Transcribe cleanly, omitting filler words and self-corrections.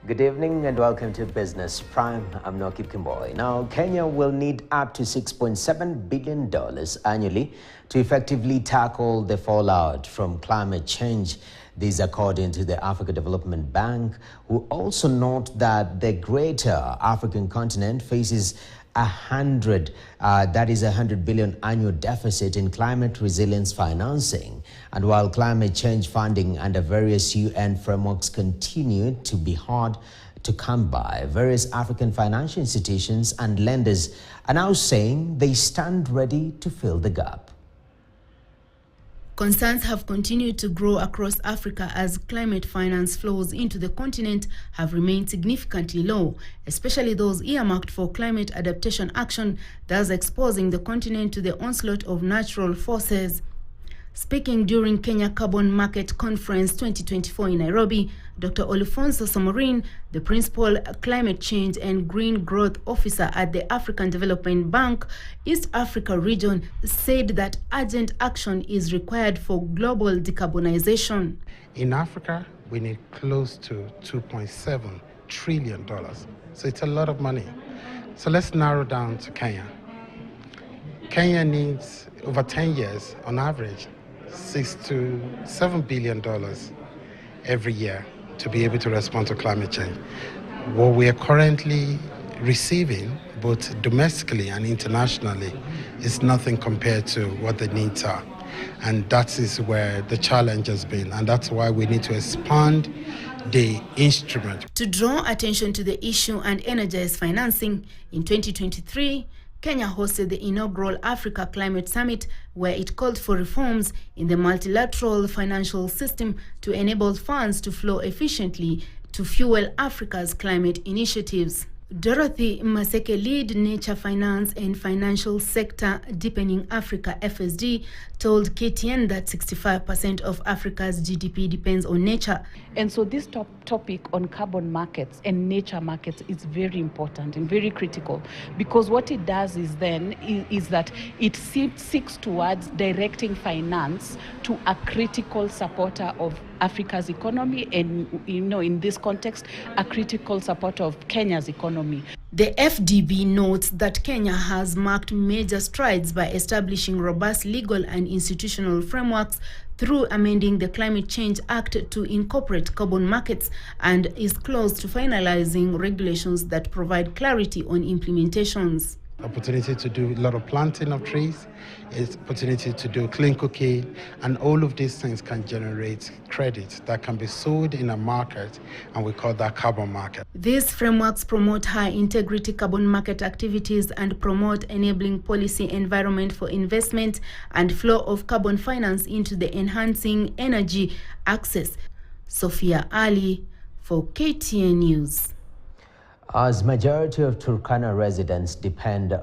Good evening and welcome to Business Prime. I'm Nokip Kimboy. Now, Kenya will need up to $6.7 billion annually to effectively tackle the fallout from climate change. This according to the Africa Development Bank, who also note that the greater African continent faces $100 billion annual deficit in climate resilience financing. And while climate change funding under various UN frameworks continue to be hard to come by, various African financial institutions and lenders are now saying they stand ready to fill the gap. Concerns have continued to grow across Africa as climate finance flows into the continent have remained significantly low, especially those earmarked for climate adaptation action, thus exposing the continent to the onslaught of natural forces. Speaking during Kenya Carbon Market Conference 2024 in Nairobi, Dr. Olufonso Somorin, the Principal Climate Change and Green Growth Officer at the African Development Bank, East Africa region, said that urgent action is required for global decarbonization. In Africa, we need close to $2.7 trillion. So it's a lot of money. So let's narrow down to Kenya. Kenya needs, over 10 years, on average, $6 to $7 billion every year to be able to respond to climate change. What we are currently receiving, both domestically and internationally, is nothing compared to what the needs are. And that is where the challenge has been. And that's why we need to expand the instrument. To draw attention to the issue and energize financing, in 2023, Kenya hosted the inaugural Africa Climate Summit, where it called for reforms in the multilateral financial system to enable funds to flow efficiently to fuel Africa's climate initiatives. Dorothy Maseke, lead Nature Finance and Financial Sector Deepening Africa FSD, told KTN that 65% of Africa's GDP depends on nature. And so this topic on carbon markets and nature markets is very important and very critical, because what it does is that it seeks towards directing finance to a critical supporter of Africa's economy and, in this context, a critical supporter of Kenya's economy. The FDB notes that Kenya has marked major strides by establishing robust legal and institutional frameworks through amending the Climate Change Act to incorporate carbon markets, and is close to finalizing regulations that provide clarity on implementations. Opportunity to do a lot of planting of trees, it's opportunity to do clean cooking, and all of these things can generate credit that can be sold in a market, and we call that carbon market. These frameworks promote high integrity carbon market activities and promote enabling policy environment for investment and flow of carbon finance into the enhancing energy access. Sophia Ali for KTN News. As majority of Turkana residents depend on